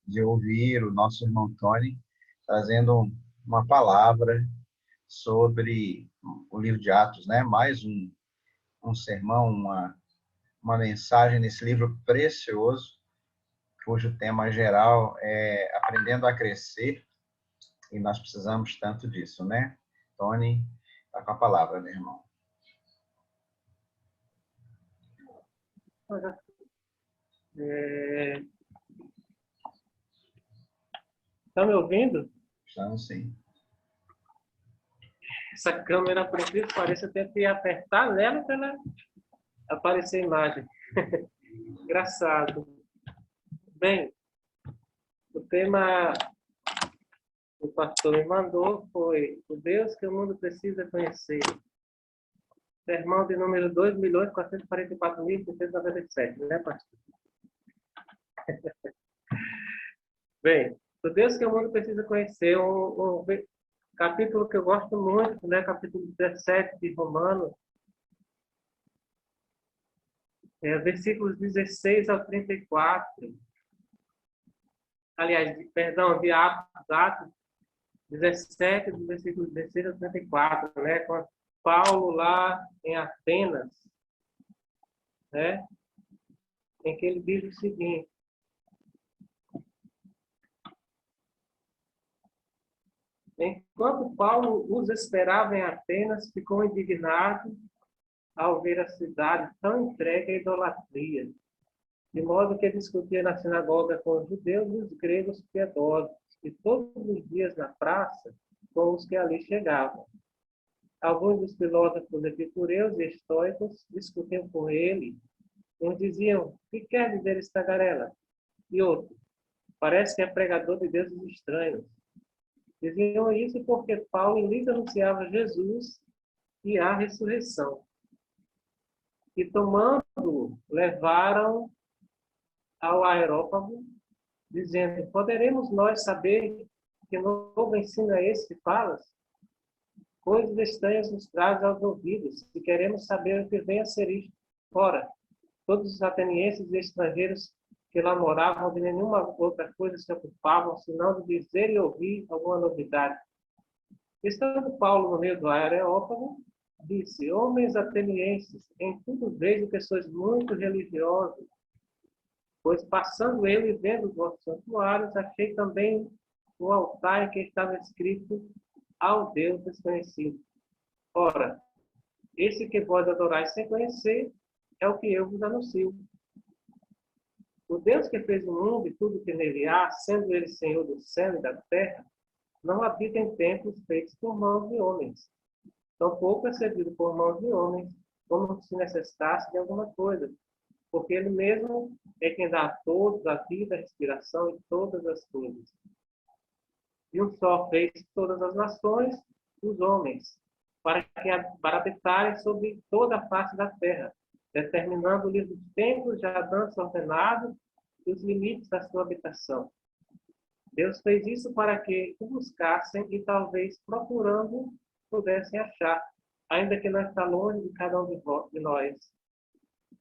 de ouvir o nosso irmão Tony trazendo uma palavra sobre o livro de Atos, né? Mais um sermão, uma mensagem nesse livro precioso, cujo tema geral é Aprendendo a Crescer, e nós precisamos tanto disso, né? Tony, está com a palavra, meu irmão. Está me ouvindo? Estamos sim. Essa câmera, por incrível que pareça, eu tenho que apertar nela para ela aparecer a imagem. Engraçado. Bem, o tema que o pastor me mandou foi o Deus que o mundo precisa conhecer. Sermão de número 2.444.697, né, pastor? Bem, o Deus que o mundo precisa conhecer, um capítulo que eu gosto muito, né, capítulo 17 de Romanos, versículos 16 ao 34. Aliás, perdão, de Atos 17, do versículo 16 ao 34, né, com Paulo lá em Atenas, né, em que ele diz o seguinte: enquanto Paulo os esperava em Atenas, ficou indignado ao ver a cidade tão entregue à idolatria, de modo que discutia na sinagoga com os judeus e os gregos piedosos, e todos os dias na praça com os que ali chegavam. Alguns dos filósofos epicureus e estoicos discutiam com ele. Uns diziam: o que quer dizer esta tagarela? E outros: parece que é pregador de deuses estranhos. Diziam isso porque Paulo lhes anunciava Jesus e a ressurreição. E tomando-o, levaram ao Areópago, dizendo: poderemos nós saber que novo ensino é esse que falas? Coisas estranhas nos traz aos ouvidos, e queremos saber o que vem a ser isto. Ora, todos os atenienses e estrangeiros que lá moravam de nenhuma outra coisa se ocupavam, senão de dizer e ouvir alguma novidade. Estando Paulo no meio do Areópago, disse: homens atenienses, em tudo vejo que sois muito religiosos, pois passando eu e vendo os vossos santuários, achei também o altar em que estava escrito: ao Deus desconhecido. Ora, esse que vós adorais sem conhecer é o que eu vos anuncio. O Deus que fez o mundo e tudo que nele há, sendo ele Senhor do céu e da terra, não habita em templos feitos por mãos de homens. Tampouco é servido por mãos de homens, como se necessitasse de alguma coisa, porque ele mesmo é quem dá a todos a vida, a respiração e todas as coisas. E um só fez todas as nações, os homens, para habitarem sobre toda a face da terra, determinando-lhes os tempos já dantes ordenados e os limites da sua habitação. Deus fez isso para que o buscassem e talvez procurando pudessem achar, ainda que não está longe de cada um de nós.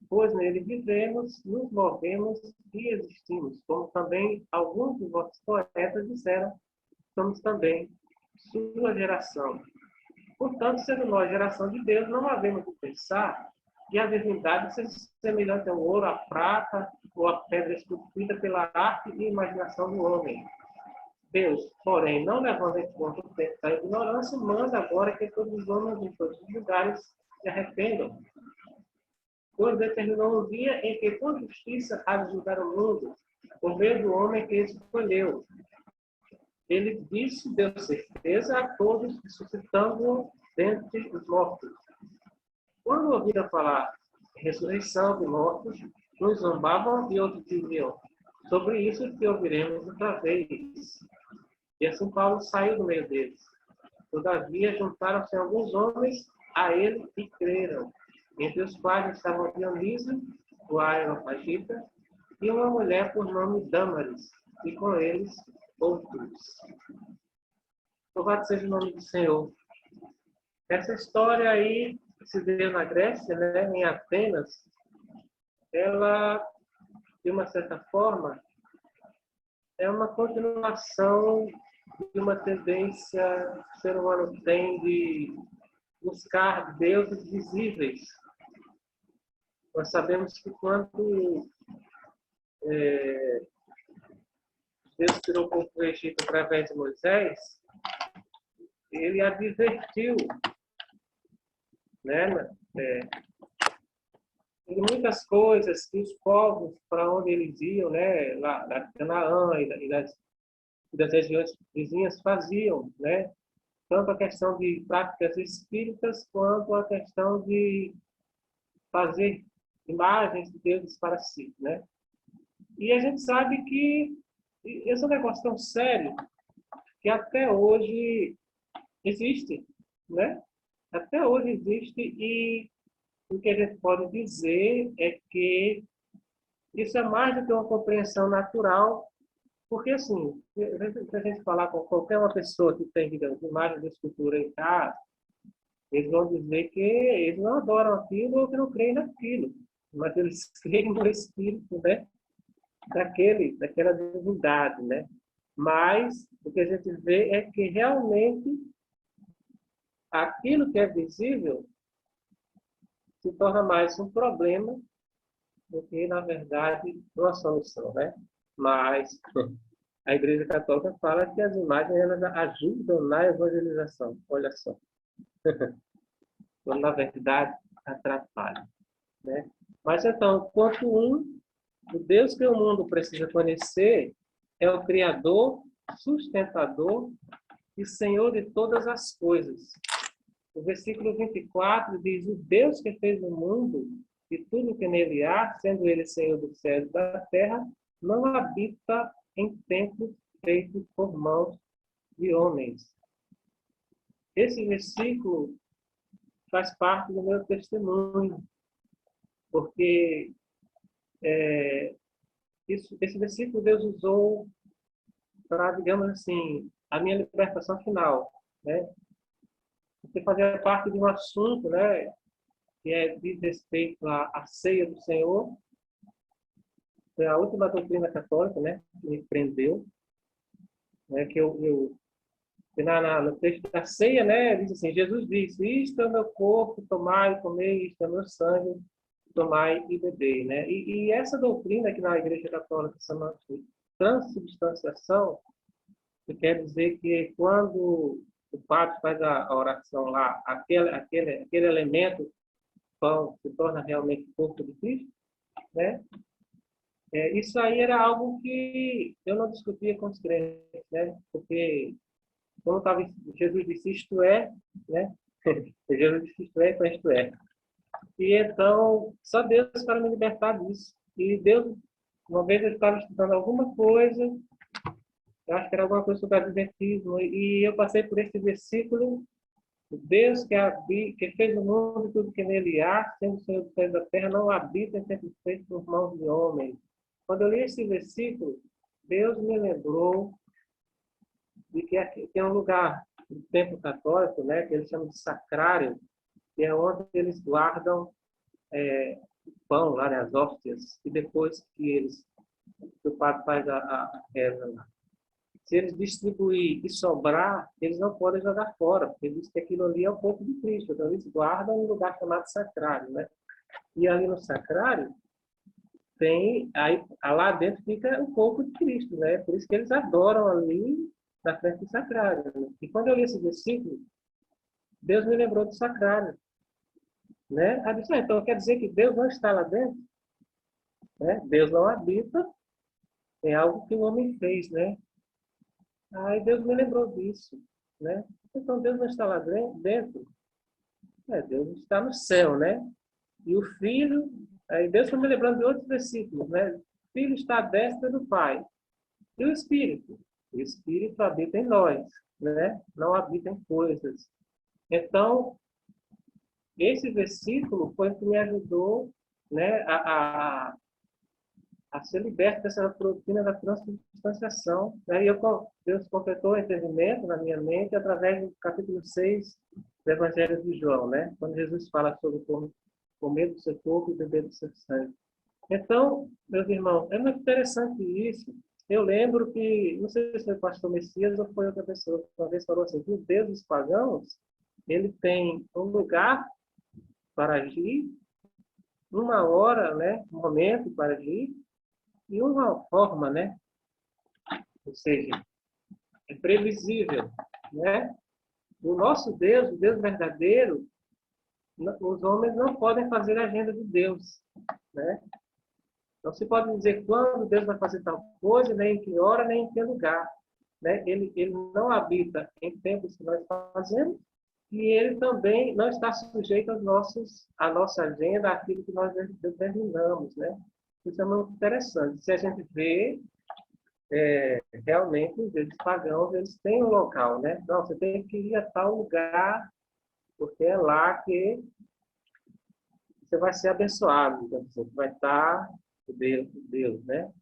Pois nele vivemos, nos movemos e existimos, como também alguns dos vossos poetas disseram, somos também sua geração. Portanto, sendo nós geração de Deus, não havemos de pensar que a divindade seja semelhante ao ouro, à prata ou à pedra esculpida pela arte e imaginação do homem. Deus, porém, não levando em conta o tempo da ignorância, manda agora que todos os homens em todos os lugares se arrependam. Pois determinou um dia em que com justiça há de julgar o mundo, por meio do homem que escolheu. Ele disse, deu certeza a todos, ressuscitando-o dentre os mortos. Quando ouviram falar em ressurreição de mortos, uns zombavam e outros diziam: sobre isso que ouviremos outra vez. E assim Paulo saiu do meio deles. Todavia, juntaram-se alguns homens a ele e creram, entre os quais estavam Dionísio, o Areopagita, e uma mulher por nome Dâmaris, e com eles outros. Louvado seja o nome do Senhor. Essa história aí, que se deu na Grécia, né, em Atenas, ela, de uma certa forma, é uma continuação de uma tendência que o ser humano tem de buscar deuses visíveis. Nós sabemos que quando Deus tirou o povo do Egito através de Moisés, ele advertiu, né, de muitas coisas que os povos para onde eles iam, né, lá da Canaã e das regiões vizinhas faziam, né, tanto a questão de práticas espíritas quanto a questão de fazer imagens de deuses para si, né? E a gente sabe que esse é um negócio tão sério que até hoje existe, né? Até hoje existe, e o que a gente pode dizer é que isso é mais do que uma compreensão natural, porque, assim, se a gente falar com qualquer uma pessoa que tem, digamos, imagem de escultura em casa, eles vão dizer que eles não adoram aquilo ou que não creem naquilo, mas eles creem no espírito, né? Daquela divindade, né? Mas o que a gente vê é que realmente aquilo que é visível se torna mais um problema do que, na verdade, uma solução, né? Mas a Igreja Católica fala que as imagens elas ajudam na evangelização. Olha só. Quando, na verdade, atrapalham, né? Mas, então, o Deus que o mundo precisa conhecer é o Criador, sustentador e Senhor de todas as coisas. O versículo 24 diz: o Deus que fez o mundo e tudo que nele há, sendo ele Senhor dos céus e da terra, não habita em templos feitos por mãos de homens. Esse versículo faz parte do meu testemunho, porque esse versículo Deus usou para, digamos assim, a minha libertação final, né? Porque fazia parte de um assunto, né, que diz respeito à ceia do Senhor. Foi a última doutrina católica, né, que me prendeu, né, que no texto da ceia, né, diz assim: Jesus disse: isto é o meu corpo, tomai e comei, isto é o meu sangue, tomai e bebei, né? E essa doutrina que na Igreja Católica se chama de transubstanciação, que quer dizer que quando o padre faz a oração lá, aquele elemento, pão, se torna realmente o corpo de Cristo, né? Isso aí era algo que eu não discutia com os crentes, né? Porque como Jesus disse isto é, né? Jesus disse isto é, então isto é. E então, só Deus para me libertar disso. E Deus, uma vez eu estava estudando alguma coisa, eu acho que era alguma coisa sobre adventismo, e eu passei por esse versículo: o Deus que fez o mundo e tudo que nele há, sendo o Senhor dos céus e da terra, não habita em templos feitos por mãos de homens. Quando eu li esse versículo, Deus me lembrou de que tem um lugar no templo católico, né, que eles chamam de sacrário, que é onde eles guardam o pão, lá, né, as hóstias, e depois que o padre faz a reza lá. Se eles distribuir e sobrar, eles não podem jogar fora, porque diz que aquilo ali é o corpo de Cristo. Então, eles guardam um lugar chamado sacrário, né? E ali no sacrário, aí lá dentro fica o corpo de Cristo, né? Por isso que eles adoram ali na frente do sacrário, né? E quando eu li esse versículo, Deus me lembrou do sacrário, né? Aí disse: então quer dizer que Deus não está lá dentro, né? Deus não habita, é algo que o homem fez, né? Aí Deus me lembrou disso, né? Então Deus não está lá dentro, Deus está no céu, né? E o Filho, aí Deus está me lembrando de outros versículos, né? O Filho está à destra do Pai. E o Espírito habita em nós, né? Não habita em coisas. Então, esse versículo foi o que me ajudou, né, a ser liberto dessa doutrina da transubstanciação. Né? E Deus completou o entendimento na minha mente através do capítulo 6 do Evangelho de João, né? Quando Jesus fala sobre comer do seu corpo e beber do seu sangue. Então, meus irmãos, é muito interessante isso, Eu lembro que, não sei se foi o pastor Messias ou foi outra pessoa, que uma vez falou assim, que o Deus dos pagãos, ele tem um lugar para agir, uma hora, né, um momento para agir, e uma forma, né? Ou seja, é previsível, né? O nosso Deus, o Deus verdadeiro, os homens não podem fazer a agenda de Deus, né? Não se pode dizer quando Deus vai fazer tal coisa, nem em que hora, nem em que lugar, né? Ele não habita em tempos que nós fazemos e ele também não está sujeito à nossa agenda, àquilo que nós determinamos, né? Isso é muito interessante. Se a gente vê, realmente, os deuses pagãos, eles têm um local, né? Não, você tem que ir a tal lugar, porque é lá que você vai ser abençoado, então, você vai estar o Deus, né?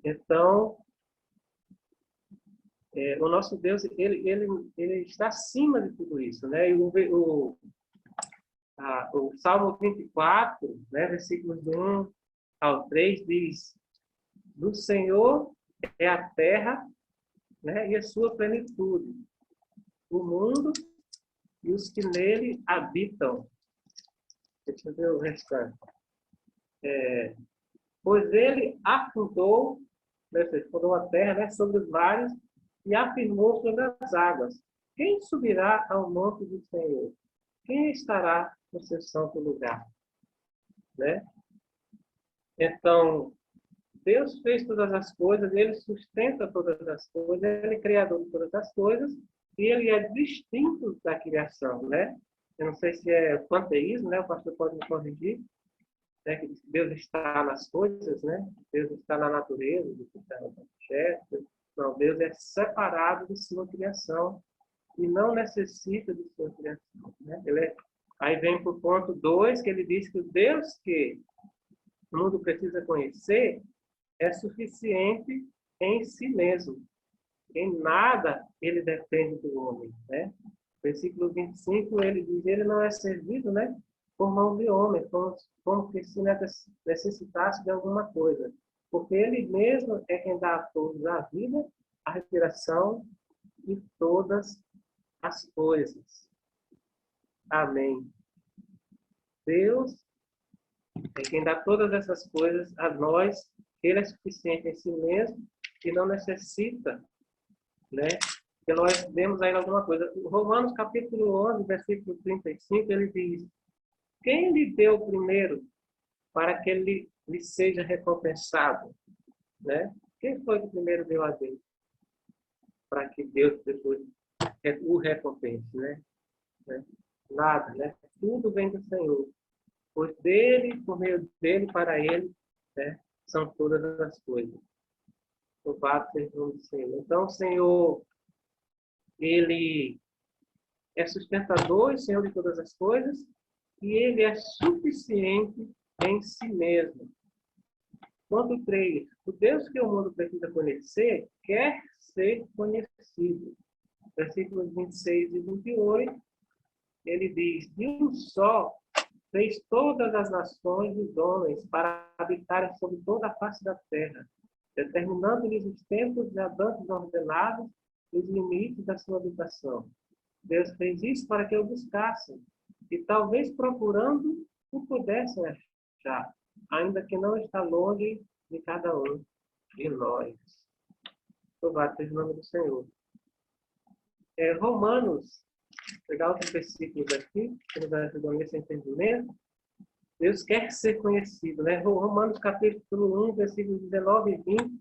Então, o nosso Deus, ele está acima de tudo isso, né? E o Salmo 24, né, versículos do 1 ao 3, diz: do Senhor é a terra, né, e a sua plenitude, o mundo e os que nele habitam. Deixa eu ver o restante. Pois ele afundou, né, fundou a terra, né, sobre os mares e afirmou sobre as águas. Quem subirá ao monte do Senhor? Quem estará no seu santo lugar? Né? Então, Deus fez todas as coisas, Ele sustenta todas as coisas, Ele é criador de todas as coisas e Ele é distinto da criação, né? Eu não sei se é o panteísmo, né? O pastor pode me corrigir, né? Que Deus está nas coisas, né? Deus está na natureza, Deus está no objeto. Não, Deus é separado de sua criação e não necessita de sua criação, né? Aí vem para o ponto 2, que ele diz que o Deus que o mundo precisa conhecer é suficiente em si mesmo. Em nada ele depende do homem, né? Versículo 25, ele diz, ele não é servido, né, por mão de homem, como que se necessitasse de alguma coisa. Porque ele mesmo é quem dá a todos a vida, a respiração e todas as coisas. Amém. Deus é quem dá todas essas coisas a nós, ele é suficiente em si mesmo e não necessita, né? Que nós demos aí alguma coisa. Romanos capítulo 11, versículo 35, ele diz: quem lhe deu primeiro para que ele lhe seja recompensado, né? Quem foi que primeiro deu a Deus para que Deus depois o recompense, né? Nada, né? Tudo vem do Senhor. Pois dele, por meio dele, para ele, né, são todas as coisas. Louvado seja o nome do Senhor. Então, o Senhor, ele é sustentador e Senhor de todas as coisas, e ele é suficiente em si mesmo. Ponto 3. O Deus que o mundo precisa conhecer quer ser conhecido. Versículos 26 e 28, ele diz: de um só fez todas as nações dos homens para habitarem sobre toda a face da terra, determinando-lhes os tempos e as datas ordenadas e os limites da sua habitação. Deus fez isso para que eu buscasse, e talvez procurando o pudessem achar, ainda que não está longe de cada um de nós. Louvado seja o nome do Senhor. Romanos, pegar outros versículos aqui, que nos ajudam nesse entendimento. Deus quer ser conhecido, né? Romanos capítulo 1, versículos 19 e 20,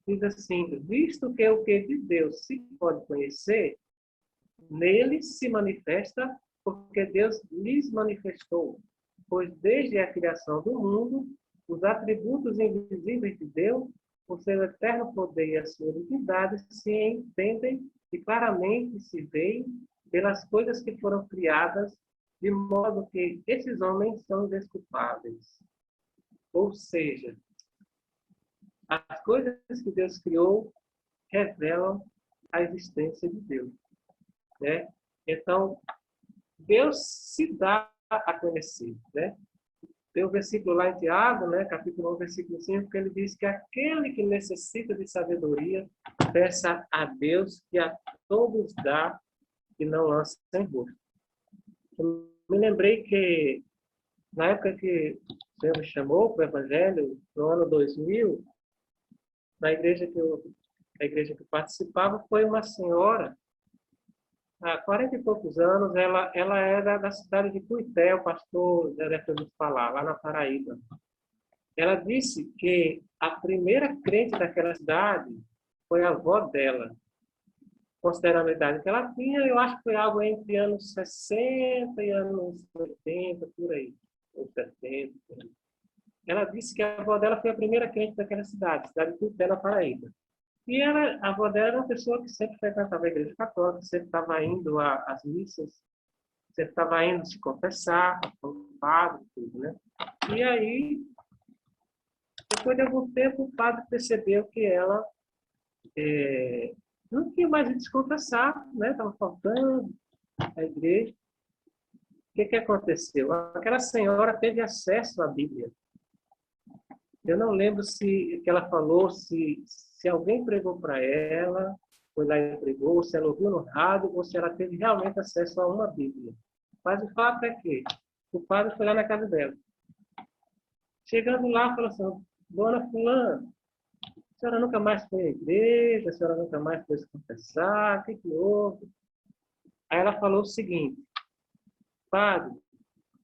diz assim: visto que o que de Deus se pode conhecer, nele se manifesta, porque Deus lhes manifestou. Pois desde a criação do mundo, os atributos invisíveis de Deus, o seu eterno poder e a sua divindade, se entendem e claramente se veem pelas coisas que foram criadas, de modo que esses homens são desculpáveis. Ou seja, as coisas que Deus criou revelam a existência de Deus, né? Então, Deus se dá a conhecer, né? Tem o versículo lá em Tiago, né, capítulo 1, versículo 5, que ele diz que aquele que necessita de sabedoria, peça a Deus que a todos dá e não lança em rosto. Eu me lembrei que, na época que o Senhor me chamou para o Evangelho, no ano 2000, na igreja a igreja que eu participava, foi uma senhora, há 40 e poucos anos, ela era da cidade de Cuité, o pastor já deve ter ouvido falar, lá na Paraíba. Ela disse que a primeira crente daquela cidade foi a avó dela. Considerando a idade que ela tinha, eu acho que foi algo entre anos 60 e anos 80, por aí. Ou 70, por aí. Ela disse que a avó dela foi a primeira crente daquela cidade de Cuité, na Paraíba. E a avó dela era uma pessoa que sempre frequentava a igreja católica, sempre estava indo às missas, sempre estava indo se confessar, com o padre, tudo, né? E aí, depois de algum tempo, o padre percebeu que ela não tinha mais ido se confessar, né? Estava faltando a igreja. O que aconteceu? Aquela senhora teve acesso à Bíblia. Eu não lembro se que ela falou, se alguém pregou para ela, foi lá e pregou, se ela ouviu no rádio, ou se ela teve realmente acesso a uma Bíblia. Mas o fato é que o padre foi lá na casa dela. Chegando lá, falou assim: Dona Fulana, a senhora nunca mais foi à igreja, a senhora nunca mais foi se confessar, o que houve? Aí ela falou o seguinte: Padre,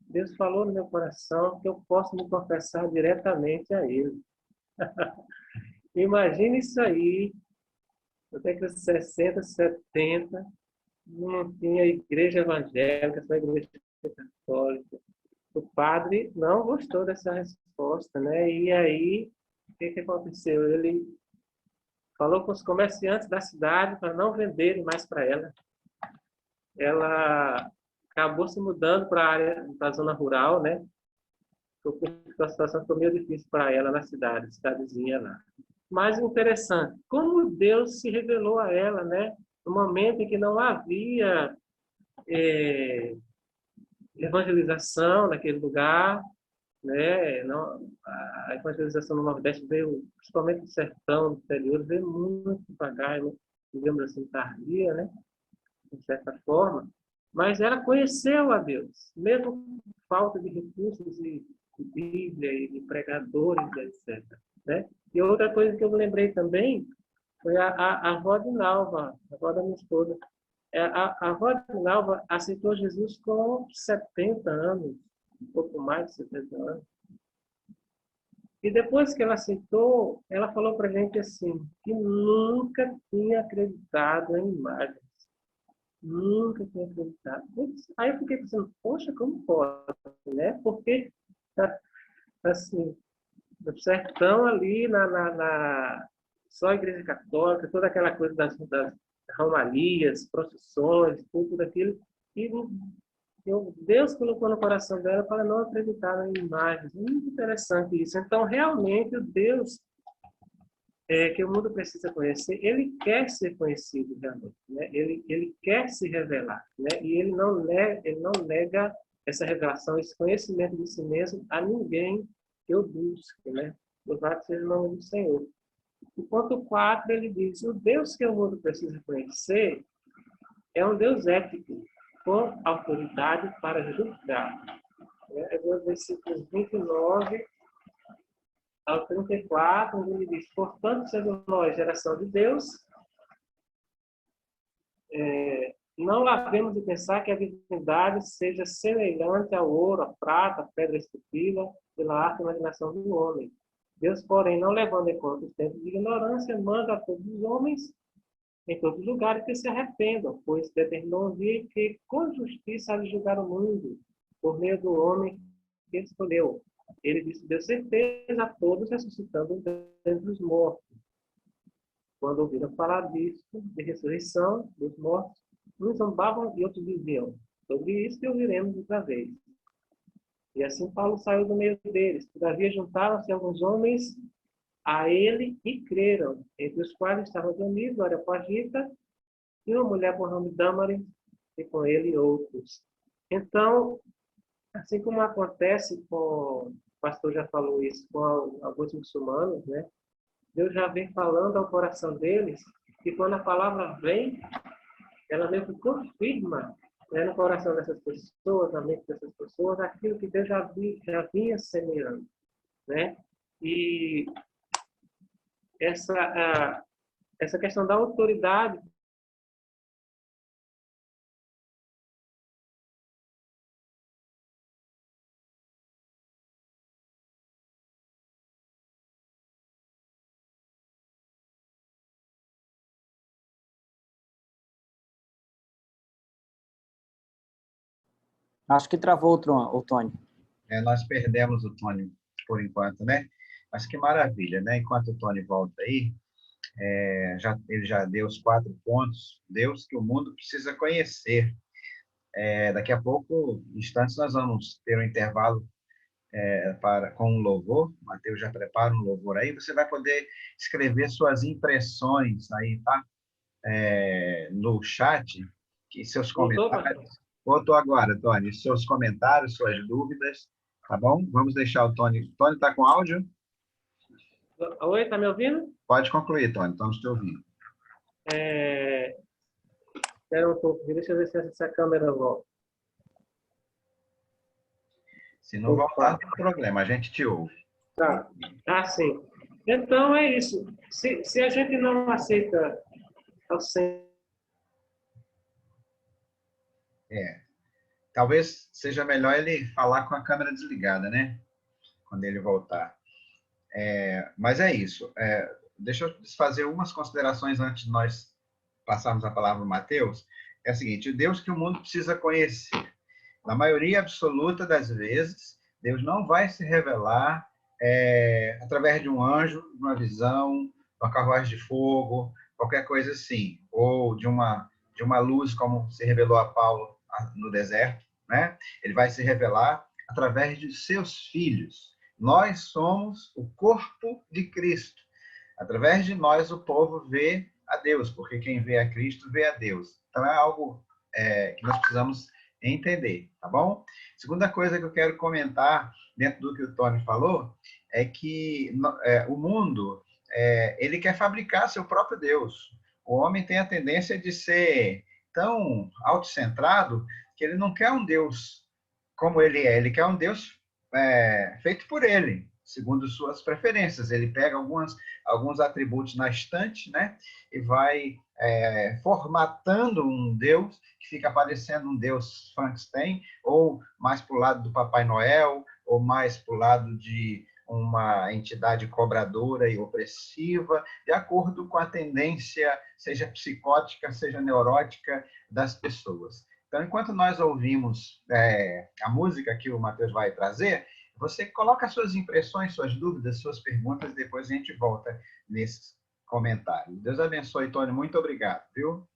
Deus falou no meu coração que eu posso me confessar diretamente a Ele. Imagina isso aí, na década de 60, 70, não tinha igreja evangélica, só igreja católica. O padre não gostou dessa resposta, né? E aí, o que aconteceu? Ele falou com os comerciantes da cidade para não venderem mais para ela. Ela acabou se mudando para a zona rural, né? Porque a situação ficou meio difícil para ela na cidadezinha lá. Mas interessante, como Deus se revelou a ela, né? No momento em que não havia evangelização naquele lugar, né? Não, a evangelização no Nordeste veio, principalmente no sertão, no interior, veio muito devagar, né? Digamos assim, tardia, né? De certa forma. Mas ela conheceu a Deus, mesmo com falta de recursos de Bíblia e de pregadores, etc. Né? E outra coisa que eu me lembrei também foi a avó de Nalva, a avó da minha esposa. A avó de Nalva aceitou Jesus com 70 anos, um pouco mais de 70 anos. E depois que ela aceitou, ela falou para a gente assim, que nunca tinha acreditado em imagens. Nunca tinha acreditado. Aí eu fiquei pensando, poxa, como pode, né? Porque, assim, no sertão ali, só a igreja católica, toda aquela coisa das romarias, procissões, tudo aquilo. E Deus colocou no coração dela para não acreditar em imagens. Muito interessante isso. Então, realmente, o Deus que o mundo precisa conhecer, ele quer ser conhecido realmente, né? Ele quer se revelar, né? E ele não nega essa revelação, esse conhecimento de si mesmo a ninguém que o busque, né? Louvado seja o nome do Senhor. O ponto 4, ele diz: o Deus que o mundo precisa conhecer é um Deus ético, com autoridade para julgar. É o versículo 29 ao 34, onde ele diz: portanto, sendo nós geração de Deus, não havemos de pensar que a divindade seja semelhante ao ouro, à prata, à pedra esculpida pela arte e imaginação do homem. Deus, porém, não levando em conta os tempos de ignorância, manda a todos os homens, em todos os lugares, que se arrependam, pois determinou um dia que, com justiça, há de julgar o mundo, por meio do homem que escolheu. Ele disse: deu certeza a todos, ressuscitando dentre os mortos. Quando ouviram falar disso, de ressurreição dos mortos, uns zombavam e outros diziam: sobre isso que ouviremos outra vez. E assim Paulo saiu do meio deles. Todavia juntaram-se alguns homens a ele e creram, entre os quais estavam Dionísio, Areopagita, e uma mulher por nome Dâmaris, e com ele outros. Então, assim como acontece com pastor já falou isso com alguns muçulmanos, né? Deus já vem falando ao coração deles, e quando a palavra vem, ela meio que confirma, né, no coração dessas pessoas, na mente dessas pessoas, aquilo que Deus já vinha semeando, né? E essa questão da autoridade Acho que travou o Tony. Nós perdemos o Tony por enquanto, né? Mas que maravilha, né? Enquanto o Tony volta aí, ele já deu os 4 pontos, Deus que o mundo precisa conhecer. Daqui a pouco, instantes, nós vamos ter um intervalo com um louvor. O Mateus já prepara um louvor aí. Você vai poder escrever suas impressões aí, tá? No chat, que seus comentários. Voltou agora, Tony. Seus comentários, suas dúvidas, tá bom? Vamos deixar o Tony. Tony está com áudio? Oi, tá me ouvindo? Pode concluir, Tony. Estamos te ouvindo. Espera um pouco, deixa eu ver se essa câmera volta. Se não voltar, não tem problema, a gente te ouve. Tá. Ah, sim. Então é isso. Se a gente não aceita o Senhor. Talvez seja melhor ele falar com a câmera desligada, né? Quando ele voltar. Mas é isso. Deixa eu fazer umas considerações antes de nós passarmos a palavra para Mateus. É o seguinte: o Deus que o mundo precisa conhecer. Na maioria absoluta das vezes, Deus não vai se revelar através de um anjo, de uma visão, de uma carruagem de fogo, qualquer coisa assim, ou de uma luz, como se revelou a Paulo no deserto, né? Ele vai se revelar através de seus filhos. Nós somos o corpo de Cristo. Através de nós, o povo vê a Deus, porque quem vê a Cristo vê a Deus. Então, é algo que nós precisamos entender, tá bom? Segunda coisa que eu quero comentar, dentro do que o Tony falou, é que o mundo, ele quer fabricar seu próprio Deus. O homem tem a tendência de ser tão autocentrado que ele não quer um Deus como ele quer um Deus feito por ele, segundo suas preferências. Ele pega alguns atributos na estante, né, e vai formatando um Deus que fica parecendo um Deus Frankenstein, ou mais para o lado do Papai Noel, ou mais para o lado de uma entidade cobradora e opressiva, de acordo com a tendência, seja psicótica, seja neurótica, das pessoas. Então, enquanto nós ouvimos a música que o Mateus vai trazer, você coloca suas impressões, suas dúvidas, suas perguntas, depois a gente volta nesses comentários. Deus abençoe, Tony. Muito obrigado, viu?